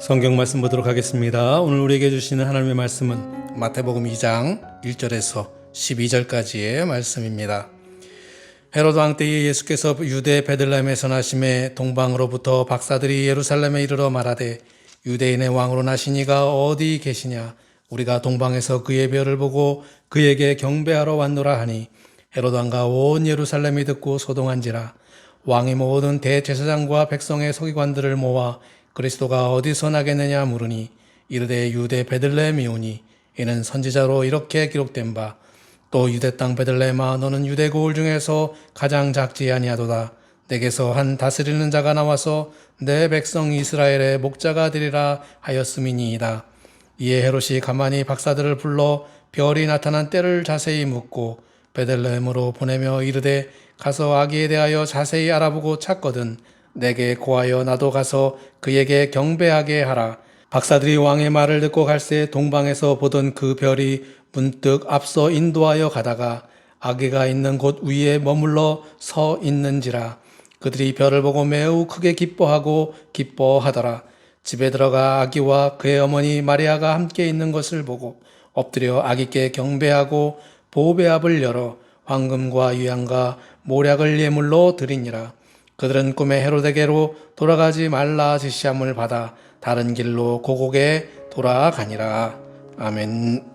성경 말씀 보도록 하겠습니다. 오늘 우리에게 주시는 하나님의 말씀은 마태복음 2장 1절에서 12절까지의 말씀입니다. 헤로드 왕 때에 예수께서 유대 베들레헴에서 나심에 동방으로부터 박사들이 예루살렘에 이르러 말하되 유대인의 왕으로 나시니가 어디 계시냐? 우리가 동방에서 그의 별을 보고 그에게 경배하러 왔노라 하니 헤로드 왕과 온 예루살렘이 듣고 소동한지라. 왕이 모든 대제사장과 백성의 서기관들을 모아 그리스도가 어디서 나겠느냐 물으니 이르되 유대 베들레헴이오니 이는 선지자로 이렇게 기록된 바 또 유대 땅 베들레헴아 너는 유대 고을 중에서 가장 작지 아니하도다. 내게서 한 다스리는 자가 나와서 내 백성 이스라엘의 목자가 되리라 하였음이니이다. 이에 헤롯이 가만히 박사들을 불러 별이 나타난 때를 자세히 묻고 베들레헴으로 보내며 이르되 가서 아기에 대하여 자세히 알아보고 찾거든 내게 고하여 나도 가서 그에게 경배하게 하라. 박사들이 왕의 말을 듣고 갈새 동방에서 보던 그 별이 문득 앞서 인도하여 가다가 아기가 있는 곳 위에 머물러 서 있는지라. 그들이 별을 보고 매우 크게 기뻐하더라. 집에 들어가 아기와 그의 어머니 마리아가 함께 있는 것을 보고 엎드려 아기께 경배하고 보배압을 열어 황금과 유향과 모략을 예물로 드리니라. 그들은 꿈에 헤로데게로 돌아가지 말라 지시함을 받아 다른 길로 고국에 돌아가니라. 아멘.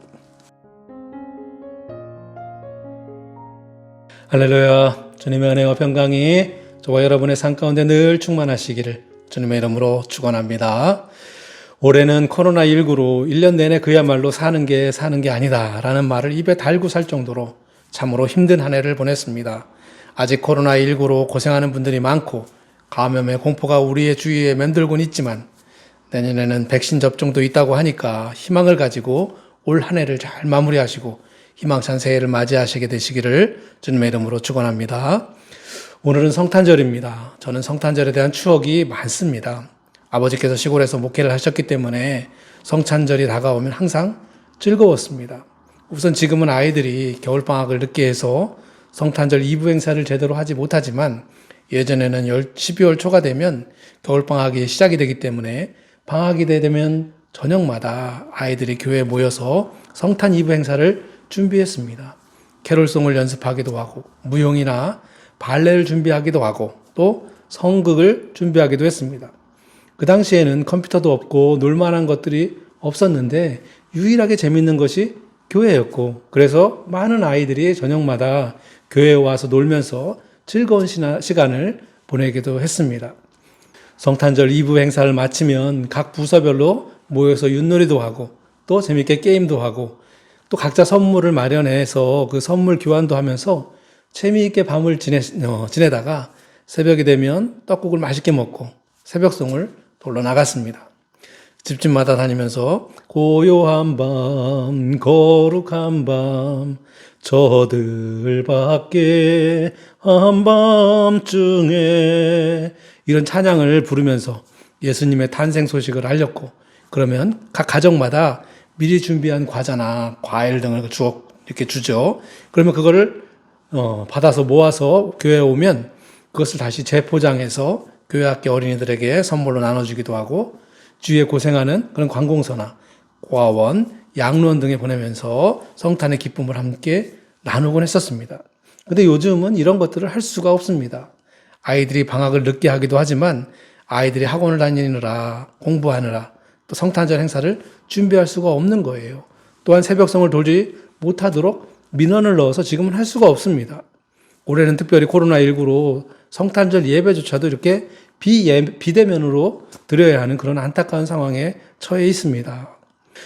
할렐루야. 주님의 은혜와 평강이 저와 여러분의 삶 가운데 늘 충만하시기를 주님의 이름으로 축원합니다. 올해는 코로나19로 1년 내내 그야말로 사는 게 아니다 라는 말을 입에 달고 살 정도로 참으로 힘든 한 해를 보냈습니다. 아직 코로나19로 고생하는 분들이 많고 감염의 공포가 우리의 주위에 맴돌곤 있지만 내년에는 백신 접종도 있다고 하니까 희망을 가지고 올 한 해를 잘 마무리하시고 희망찬 새해를 맞이하시게 되시기를 주님의 이름으로 축원합니다. 오늘은 성탄절입니다. 저는 성탄절에 대한 추억이 많습니다. 아버지께서 시골에서 목회를 하셨기 때문에 성탄절이 다가오면 항상 즐거웠습니다. 우선 지금은 아이들이 겨울방학을 늦게 해서 성탄절 2부 행사를 제대로 하지 못하지만 예전에는 12월 초가 되면 겨울방학이 시작이 되기 때문에 방학이 되면 저녁마다 아이들이 교회에 모여서 성탄 2부 행사를 준비했습니다. 캐롤송을 연습하기도 하고 무용이나 발레를 준비하기도 하고 또 성극을 준비하기도 했습니다. 그 당시에는 컴퓨터도 없고 놀만한 것들이 없었는데 유일하게 재밌는 것이 교회였고 그래서 많은 아이들이 저녁마다 교회에 와서 놀면서 즐거운 시간을 보내기도 했습니다. 성탄절 2부 행사를 마치면 각 부서별로 모여서 윷놀이도 하고 또 재밌게 게임도 하고 또 각자 선물을 마련해서 그 선물 교환도 하면서 재미있게 밤을 지내다가 새벽이 되면 떡국을 맛있게 먹고 새벽송을 돌러 나갔습니다. 집집마다 다니면서 고요한 밤 거룩한 밤 저들 밖에 한밤중에 이런 찬양을 부르면서 예수님의 탄생 소식을 알렸고 그러면 각 가정마다 미리 준비한 과자나 과일 등을 이렇게 주죠. 그러면 그거를 받아서 모아서 교회에 오면 그것을 다시 재포장해서 교회 학교 어린이들에게 선물로 나눠주기도 하고 주위에 고생하는 그런 관공서나 고아원, 양로원 등에 보내면서 성탄의 기쁨을 함께 나누곤 했었습니다. 근데 요즘은 이런 것들을 할 수가 없습니다. 아이들이 방학을 늦게 하기도 하지만 아이들이 학원을 다니느라 공부하느라 또 성탄절 행사를 준비할 수가 없는 거예요. 또한 새벽성을 돌지 못하도록 민원을 넣어서 지금은 할 수가 없습니다. 올해는 특별히 코로나19로 성탄절 예배조차도 이렇게 비대면으로 드려야 하는 그런 안타까운 상황에 처해 있습니다.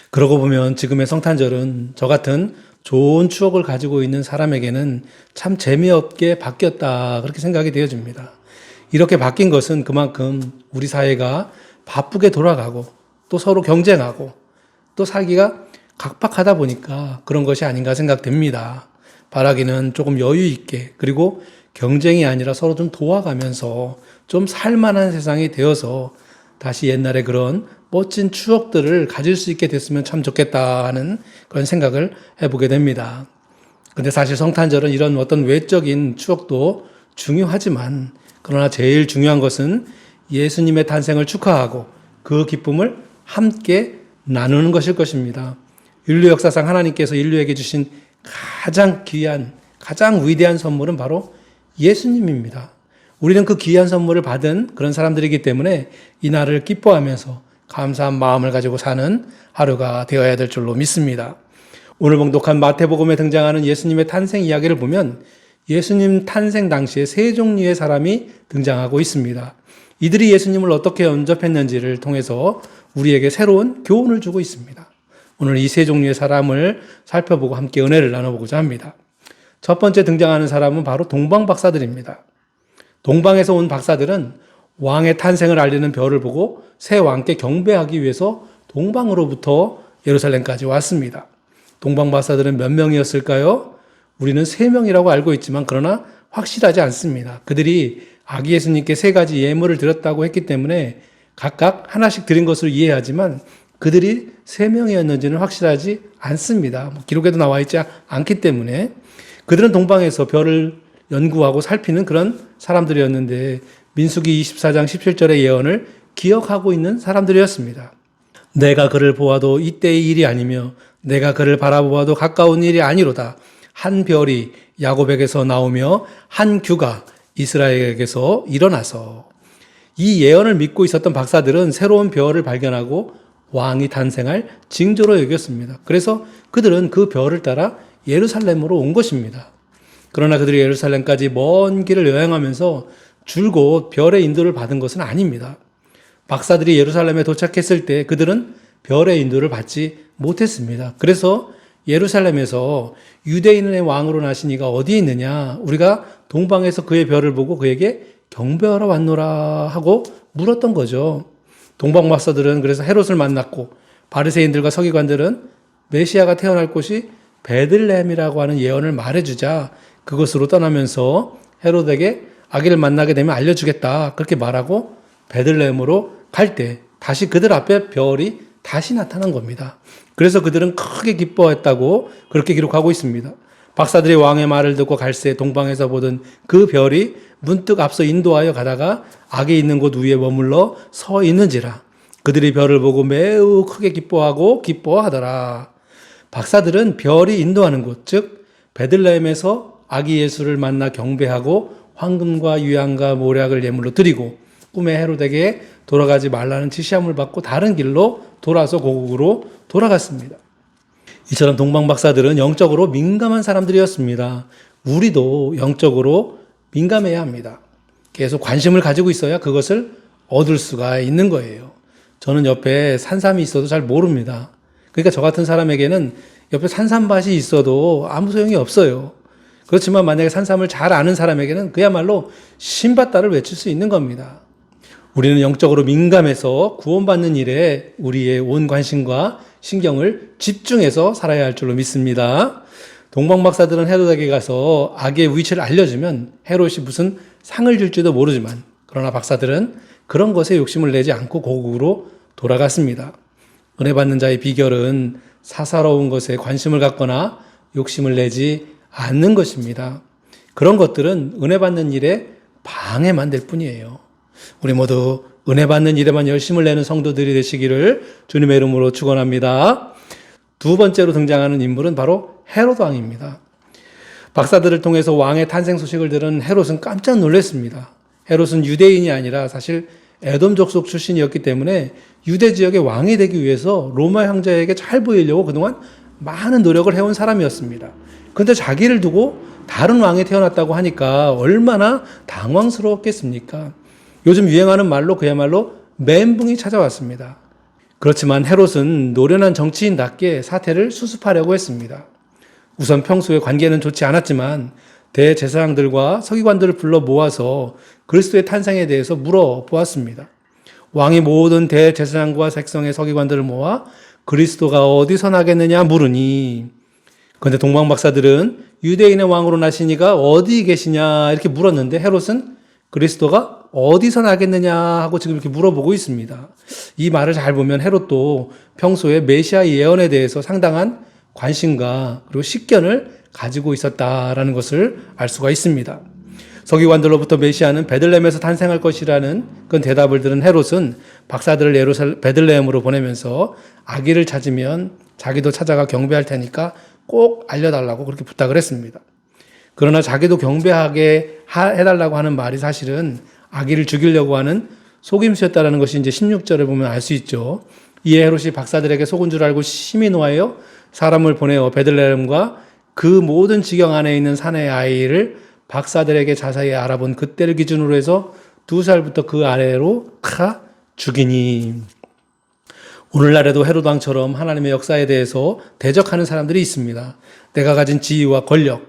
그러고 보면 지금의 성탄절은 저 같은 좋은 추억을 가지고 있는 사람에게는 참 재미없게 바뀌었다 그렇게 생각이 되어집니다. 이렇게 바뀐 것은 그만큼 우리 사회가 바쁘게 돌아가고 또 서로 경쟁하고 또 살기가 각박하다 보니까 그런 것이 아닌가 생각됩니다. 바라기는 조금 여유 있게 그리고 경쟁이 아니라 서로 좀 도와가면서 좀 살만한 세상이 되어서 다시 옛날에 그런 멋진 추억들을 가질 수 있게 됐으면 참 좋겠다 하는 그런 생각을 해보게 됩니다. 근데 사실 성탄절은 이런 어떤 외적인 추억도 중요하지만 그러나 제일 중요한 것은 예수님의 탄생을 축하하고 그 기쁨을 함께 나누는 것일 것입니다. 인류 역사상 하나님께서 인류에게 주신 가장 귀한, 가장 위대한 선물은 바로 예수님입니다. 우리는 그 귀한 선물을 받은 그런 사람들이기 때문에 이 날을 기뻐하면서 감사한 마음을 가지고 사는 하루가 되어야 될 줄로 믿습니다. 오늘 봉독한 마태복음에 등장하는 예수님의 탄생 이야기를 보면 예수님 탄생 당시에 세 종류의 사람이 등장하고 있습니다. 이들이 예수님을 어떻게 영접했는지를 통해서 우리에게 새로운 교훈을 주고 있습니다. 오늘 이 세 종류의 사람을 살펴보고 함께 은혜를 나눠보고자 합니다. 첫 번째 등장하는 사람은 바로 동방 박사들입니다. 동방에서 온 박사들은 왕의 탄생을 알리는 별을 보고 새 왕께 경배하기 위해서 동방으로부터 예루살렘까지 왔습니다. 동방 박사들은 몇 명이었을까요? 우리는 3명이라고 알고 있지만 그러나 확실하지 않습니다. 그들이 아기 예수님께 3가지 예물을 드렸다고 했기 때문에 각각 하나씩 드린 것으로 이해하지만 그들이 3명이었는지는 확실하지 않습니다. 기록에도 나와 있지 않기 때문에 그들은 동방에서 별을 연구하고 살피는 그런 사람들이었는데 민수기 24장 17절의 예언을 기억하고 있는 사람들이었습니다. 내가 그를 보아도 이때의 일이 아니며 내가 그를 바라보아도 가까운 일이 아니로다. 한 별이 야곱에게서 나오며 한 규가 이스라엘에게서 일어나서. 이 예언을 믿고 있었던 박사들은 새로운 별을 발견하고 왕이 탄생할 징조로 여겼습니다. 그래서 그들은 그 별을 따라 예루살렘으로 온 것입니다. 그러나 그들이 예루살렘까지 먼 길을 여행하면서 줄곧 별의 인도를 받은 것은 아닙니다. 박사들이 예루살렘에 도착했을 때 그들은 별의 인도를 받지 못했습니다. 그래서 예루살렘에서 유대인의 왕으로 나신 이가 어디에 있느냐? 우리가 동방에서 그의 별을 보고 그에게 경배하러 왔노라 하고 물었던 거죠. 동방 박사들은 그래서 헤롯을 만났고 바리새인들과 서기관들은 메시아가 태어날 곳이 베들레헴이라고 하는 예언을 말해주자 그것으로 떠나면서 헤롯에게 아기를 만나게 되면 알려주겠다 그렇게 말하고 베들레헴으로 갈 때 다시 그들 앞에 별이 다시 나타난 겁니다. 그래서 그들은 크게 기뻐했다고 그렇게 기록하고 있습니다. 박사들이 왕의 말을 듣고 갈새 동방에서 보던 그 별이 문득 앞서 인도하여 가다가 아기 있는 곳 위에 머물러 서 있는지라 그들이 별을 보고 매우 크게 기뻐하더라. 박사들은 별이 인도하는 곳, 즉 베들레헴에서 아기 예수를 만나 경배하고 황금과 유향과 모략을 예물로 드리고 꿈에 헤롯에게 돌아가지 말라는 지시함을 받고 다른 길로 돌아서 고국으로 돌아갔습니다. 이처럼 동방 박사들은 영적으로 민감한 사람들이었습니다. 우리도 영적으로 민감해야 합니다. 계속 관심을 가지고 있어야 그것을 얻을 수가 있는 거예요. 저는 옆에 산삼이 있어도 잘 모릅니다. 그러니까 저 같은 사람에게는 옆에 산삼밭이 있어도 아무 소용이 없어요. 그렇지만 만약에 산삼을 잘 아는 사람에게는 그야말로 신받다를 외칠 수 있는 겁니다. 우리는 영적으로 민감해서 구원받는 일에 우리의 온 관심과 신경을 집중해서 살아야 할 줄로 믿습니다. 동방 박사들은 헤롯에게 가서 아기의 위치를 알려주면 헤롯이 무슨 상을 줄지도 모르지만 그러나 박사들은 그런 것에 욕심을 내지 않고 고국으로 돌아갔습니다. 은혜 받는 자의 비결은 사사로운 것에 관심을 갖거나 욕심을 내지 않는 것입니다. 그런 것들은 은혜 받는 일에 방해만 될 뿐이에요. 우리 모두 은혜 받는 일에만 열심을 내는 성도들이 되시기를 주님의 이름으로 축원합니다. 두 번째로 등장하는 인물은 바로 헤롯 왕입니다. 박사들을 통해서 왕의 탄생 소식을 들은 헤롯은 깜짝 놀랐습니다. 헤롯은 유대인이 아니라 사실 에돔 족속 출신이었기 때문에 유대 지역의 왕이 되기 위해서 로마 황제에게 잘 보이려고 그동안 많은 노력을 해온 사람이었습니다. 그런데 자기를 두고 다른 왕이 태어났다고 하니까 얼마나 당황스러웠겠습니까? 요즘 유행하는 말로 그야말로 멘붕이 찾아왔습니다. 그렇지만 헤롯은 노련한 정치인답게 사태를 수습하려고 했습니다. 우선 평소에 관계는 좋지 않았지만 대제사장들과 서기관들을 불러 모아서 그리스도의 탄생에 대해서 물어보았습니다. 왕이 모든 대제사장과 백성의 서기관들을 모아 그리스도가 어디서 나겠느냐 물으니, 그런데 동방 박사들은 유대인의 왕으로 나신 이가 어디 계시냐 이렇게 물었는데 헤롯은 그리스도가 어디서 나겠느냐 하고 지금 이렇게 물어보고 있습니다. 이 말을 잘 보면 헤롯도 평소에 메시아 예언에 대해서 상당한 관심과 그리고 식견을 가지고 있었다라는 것을 알 수가 있습니다. 서기관들로부터 메시아는 베들레헴에서 탄생할 것이라는 그런 대답을 들은 헤롯은 박사들을 베들레헴으로 보내면서 아기를 찾으면 자기도 찾아가 경배할 테니까 꼭 알려달라고 그렇게 부탁을 했습니다. 그러나 자기도 경배하게 해달라고 하는 말이 사실은 아기를 죽이려고 하는 속임수였다는 것이 이제 16절에 보면 알 수 있죠. 이에 헤롯이 박사들에게 속은 줄 알고 심히 노하여 사람을 보내어 베들레헴과 그 모든 지경 안에 있는 사내의 아이를 박사들에게 자세히 알아본 그때를 기준으로 해서 2살부터 그 아래로 다 죽이니. 오늘날에도 헤롯 왕처럼 하나님의 역사에 대해서 대적하는 사람들이 있습니다. 내가 가진 지위와 권력,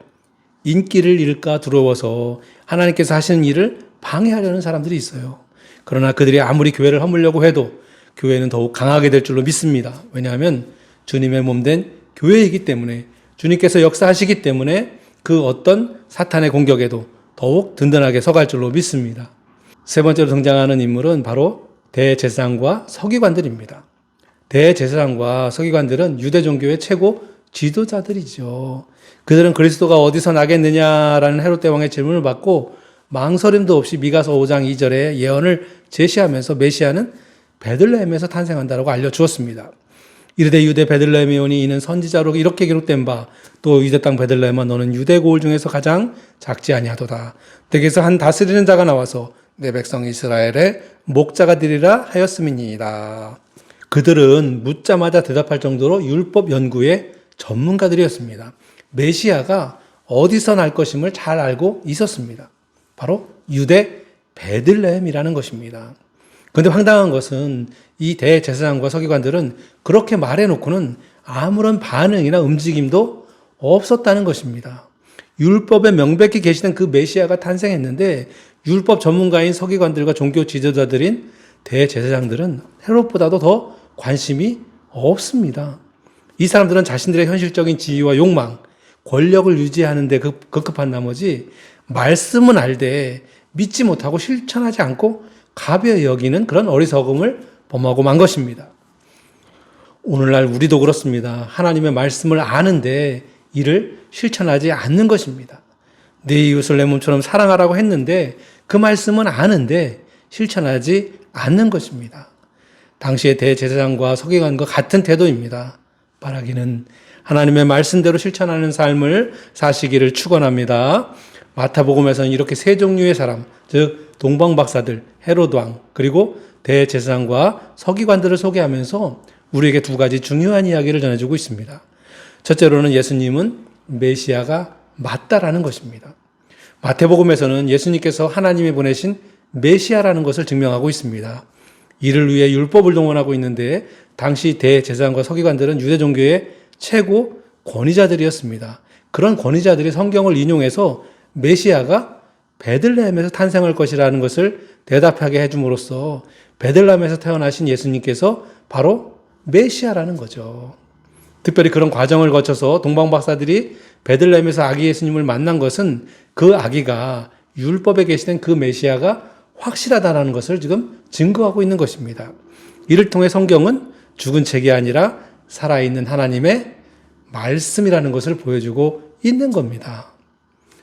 인기를 잃을까 두려워서 하나님께서 하시는 일을 방해하려는 사람들이 있어요. 그러나 그들이 아무리 교회를 허물려고 해도 교회는 더욱 강하게 될 줄로 믿습니다. 왜냐하면 주님의 몸된 교회이기 때문에, 주님께서 역사하시기 때문에 그 어떤 사탄의 공격에도 더욱 든든하게 서갈 줄로 믿습니다. 세 번째로 등장하는 인물은 바로 대제사장과 서기관들입니다. 대제사장과 서기관들은 유대 종교의 최고 지도자들이죠. 그들은 그리스도가 어디서 나겠느냐라는 헤롯 대왕의 질문을 받고 망설임도 없이 미가서 5장 2절에 예언을 제시하면서 메시아는 베들레헴에서 탄생한다라고 알려주었습니다. 이르되 유대 베들레헴에 오니 이는 선지자로 이렇게 기록된 바 또 유대 땅 베들레헴아 너는 유대 고을 중에서 가장 작지 아니하도다. 댁에서 한 다스리는 자가 나와서 내 백성 이스라엘의 목자가 되리라 하였음이니이다. 그들은 묻자마자 대답할 정도로 율법 연구의 전문가들이었습니다. 메시아가 어디서 날 것임을 잘 알고 있었습니다. 바로 유대 베들레헴이라는 것입니다. 그런데 황당한 것은 이 대제사장과 서기관들은 그렇게 말해놓고는 아무런 반응이나 움직임도 없었다는 것입니다. 율법에 명백히 계시던 그 메시아가 탄생했는데 율법 전문가인 서기관들과 종교 지도자들인 대제사장들은 헤롯보다도 더 관심이 없습니다. 이 사람들은 자신들의 현실적인 지위와 욕망, 권력을 유지하는 데 급급한 나머지 말씀은 알되 믿지 못하고 실천하지 않고 가벼이 여기는 그런 어리석음을 범하고 만 것입니다. 오늘날 우리도 그렇습니다. 하나님의 말씀을 아는데 이를 실천하지 않는 것입니다. 내 이웃을 내 몸처럼 사랑하라고 했는데 그 말씀은 아는데 실천하지 않는 것입니다. 당시의 대제사장과 서기관과 같은 태도입니다. 바라기는 하나님의 말씀대로 실천하는 삶을 사시기를 축원합니다. 마태복음에서는 이렇게 세 종류의 사람, 즉 동방박사들, 헤롯 왕, 그리고 대제사장과 서기관들을 소개하면서 우리에게 두 가지 중요한 이야기를 전해주고 있습니다. 첫째로는 예수님은 메시아가 맞다라는 것입니다. 마태복음에서는 예수님께서 하나님이 보내신 메시아라는 것을 증명하고 있습니다. 이를 위해 율법을 동원하고 있는데 당시 대제사장과 서기관들은 유대 종교의 최고 권위자들이었습니다. 그런 권위자들이 성경을 인용해서 메시아가 베들레헴에서 탄생할 것이라는 것을 대답하게 해줌으로써 베들레헴에서 태어나신 예수님께서 바로 메시아라는 거죠. 특별히 그런 과정을 거쳐서 동방박사들이 베들레헴에서 아기 예수님을 만난 것은 그 아기가 율법에 계시던 그 메시아가 확실하다는 것을 지금 증거하고 있는 것입니다. 이를 통해 성경은 죽은 책이 아니라 살아있는 하나님의 말씀이라는 것을 보여주고 있는 겁니다.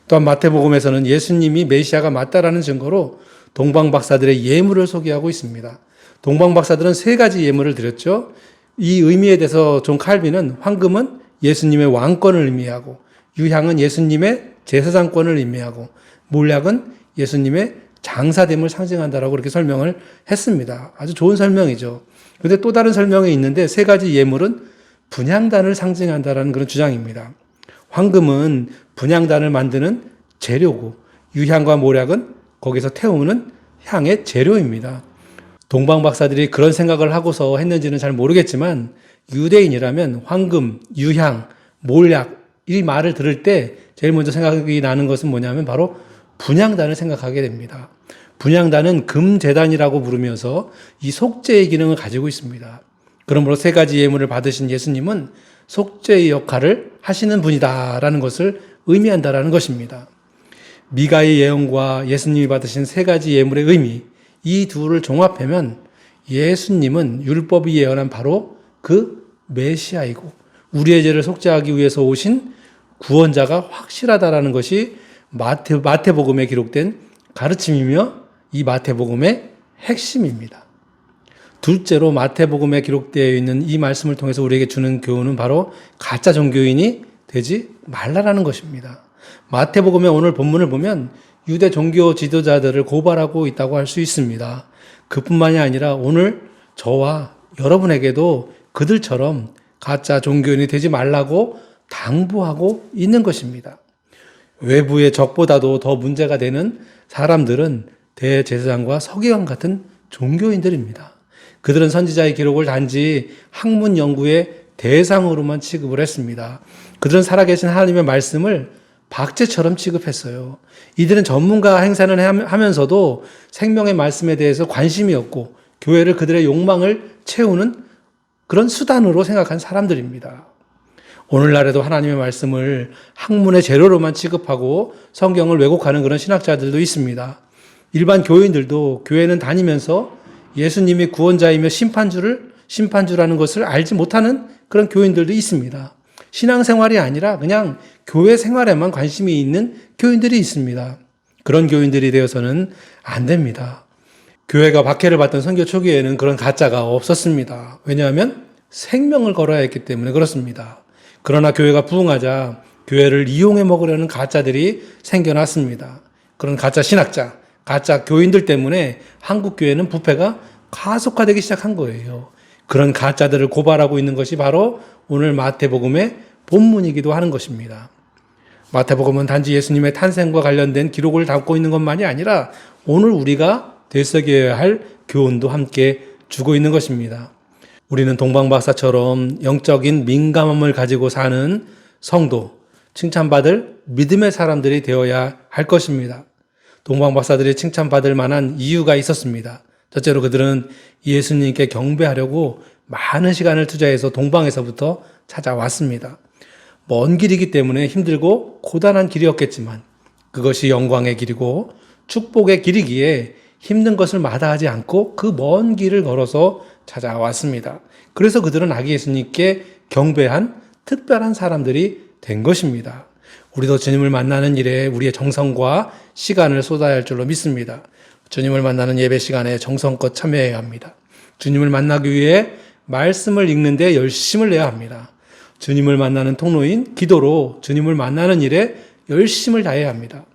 또한 마태복음에서는 예수님이 메시아가 맞다라는 증거로 동방박사들의 예물을 소개하고 있습니다. 동방박사들은 세 가지 예물을 드렸죠. 이 의미에 대해서 존 칼빈은 황금은 예수님의 왕권을 의미하고, 유향은 예수님의 제사장권을 의미하고, 몰약은 예수님의 장사됨을 상징한다라고 그렇게 설명을 했습니다. 아주 좋은 설명이죠. 그런데 또 다른 설명이 있는데 세 가지 예물은 분향단을 상징한다라는 그런 주장입니다. 황금은 분향단을 만드는 재료고, 유향과 몰약은 거기서 태우는 향의 재료입니다. 동방박사들이 그런 생각을 하고서 했는지는 잘 모르겠지만 유대인이라면 황금, 유향, 몰약 이 말을 들을 때 제일 먼저 생각이 나는 것은 뭐냐면 바로 분향단을 생각하게 됩니다. 분향단은 금제단이라고 부르면서 이 속죄의 기능을 가지고 있습니다. 그러므로 세 가지 예물을 받으신 예수님은 속죄의 역할을 하시는 분이다라는 것을 의미한다라는 것입니다. 미가의 예언과 예수님이 받으신 세 가지 예물의 의미, 이 둘을 종합하면 예수님은 율법이 예언한 바로 그 메시아이고 우리의 죄를 속죄하기 위해서 오신 구원자가 확실하다라는 것이 마태복음에 기록된 가르침이며 이 마태복음의 핵심입니다. 둘째로 마태복음에 기록되어 있는 이 말씀을 통해서 우리에게 주는 교훈은 바로 가짜 종교인이 되지 말라라는 것입니다. 마태복음의 오늘 본문을 보면 유대 종교 지도자들을 고발하고 있다고 할 수 있습니다. 그뿐만이 아니라 오늘 저와 여러분에게도 그들처럼 가짜 종교인이 되지 말라고 당부하고 있는 것입니다. 외부의 적보다도 더 문제가 되는 사람들은 대제사장과 서기관 같은 종교인들입니다. 그들은 선지자의 기록을 단지 학문 연구의 대상으로만 취급을 했습니다. 그들은 살아계신 하나님의 말씀을 박제처럼 취급했어요. 이들은 전문가 행세는 하면서도 생명의 말씀에 대해서 관심이 없고 교회를 그들의 욕망을 채우는 그런 수단으로 생각한 사람들입니다. 오늘날에도 하나님의 말씀을 학문의 재료로만 취급하고 성경을 왜곡하는 그런 신학자들도 있습니다. 일반 교인들도 교회는 다니면서 예수님이 구원자이며 심판주라는 것을 알지 못하는 그런 교인들도 있습니다. 신앙생활이 아니라 그냥 교회 생활에만 관심이 있는 교인들이 있습니다. 그런 교인들이 되어서는 안 됩니다. 교회가 박해를 받던 선교 초기에는 그런 가짜가 없었습니다. 왜냐하면 생명을 걸어야 했기 때문에 그렇습니다. 그러나 교회가 부흥하자 교회를 이용해 먹으려는 가짜들이 생겨났습니다. 그런 가짜 신학자, 가짜 교인들 때문에 한국 교회는 부패가 가속화되기 시작한 거예요. 그런 가짜들을 고발하고 있는 것이 바로 오늘 마태복음의 본문이기도 하는 것입니다. 마태복음은 단지 예수님의 탄생과 관련된 기록을 담고 있는 것만이 아니라 오늘 우리가 되새겨야 할 교훈도 함께 주고 있는 것입니다. 우리는 동방박사처럼 영적인 민감함을 가지고 사는 성도, 칭찬받을 믿음의 사람들이 되어야 할 것입니다. 동방박사들이 칭찬받을 만한 이유가 있었습니다. 첫째로 그들은 예수님께 경배하려고 많은 시간을 투자해서 동방에서부터 찾아왔습니다. 먼 길이기 때문에 힘들고 고단한 길이었겠지만 그것이 영광의 길이고 축복의 길이기에 힘든 것을 마다하지 않고 그 먼 길을 걸어서 찾아왔습니다. 그래서 그들은 아기 예수님께 경배한 특별한 사람들이 된 것입니다. 우리도 주님을 만나는 일에 우리의 정성과 시간을 쏟아야 할 줄로 믿습니다. 주님을 만나는 예배 시간에 정성껏 참여해야 합니다. 주님을 만나기 위해 말씀을 읽는 데 열심을 내야 합니다. 주님을 만나는 통로인 기도로 주님을 만나는 일에 열심을 다해야 합니다.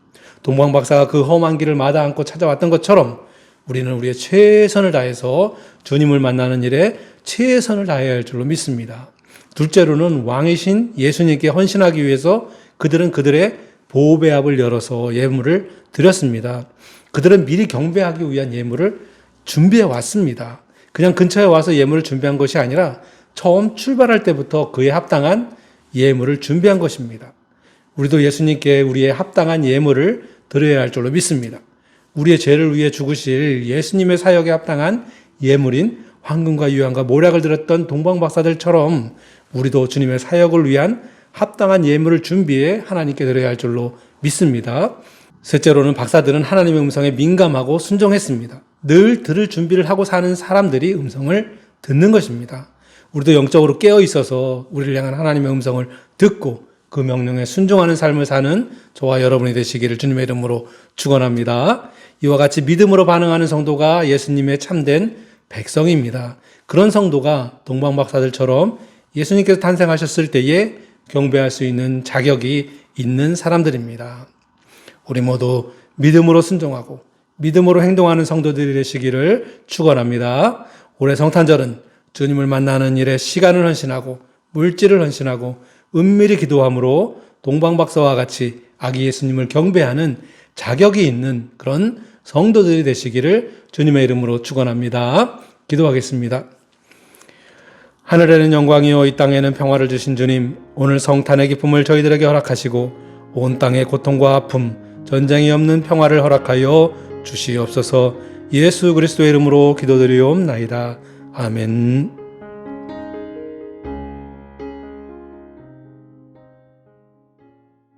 동방박사가 그 험한 길을 마다 않고 찾아왔던 것처럼 우리는 우리의 최선을 다해서 주님을 만나는 일에 최선을 다해야 할 줄로 믿습니다. 둘째로는 왕이신 예수님께 헌신하기 위해서 그들은 그들의 보배압을 열어서 예물을 드렸습니다. 그들은 미리 경배하기 위한 예물을 준비해 왔습니다. 그냥 근처에 와서 예물을 준비한 것이 아니라 처음 출발할 때부터 그에 합당한 예물을 준비한 것입니다. 우리도 예수님께 우리의 합당한 예물을 드려야 할 줄로 믿습니다. 우리의 죄를 위해 죽으실 예수님의 사역에 합당한 예물인 황금과 유황과 모략을 드렸던 동방박사들처럼 우리도 주님의 사역을 위한 합당한 예물을 준비해 하나님께 드려야 할 줄로 믿습니다. 셋째로는 박사들은 하나님의 음성에 민감하고 순종했습니다. 늘 들을 준비를 하고 사는 사람들이 음성을 듣는 것입니다. 우리도 영적으로 깨어 있어서 우리를 향한 하나님의 음성을 듣고 그 명령에 순종하는 삶을 사는 저와 여러분이 되시기를 주님의 이름으로 축원합니다. 이와 같이 믿음으로 반응하는 성도가 예수님의 참된 백성입니다. 그런 성도가 동방박사들처럼 예수님께서 탄생하셨을 때에 경배할 수 있는 자격이 있는 사람들입니다. 우리 모두 믿음으로 순종하고 믿음으로 행동하는 성도들이 되시기를 축원합니다. 올해 성탄절은 주님을 만나는 일에 시간을 헌신하고 물질을 헌신하고 은밀히 기도함으로 동방박사와 같이 아기 예수님을 경배하는 자격이 있는 그런 성도들이 되시기를 주님의 이름으로 축원합니다. 기도하겠습니다. 하늘에는 영광이요 이 땅에는 평화를 주신 주님, 오늘 성탄의 기쁨을 저희들에게 허락하시고 온 땅의 고통과 아픔, 전쟁이 없는 평화를 허락하여 주시옵소서. 예수 그리스도의 이름으로 기도드리옵나이다. 아멘.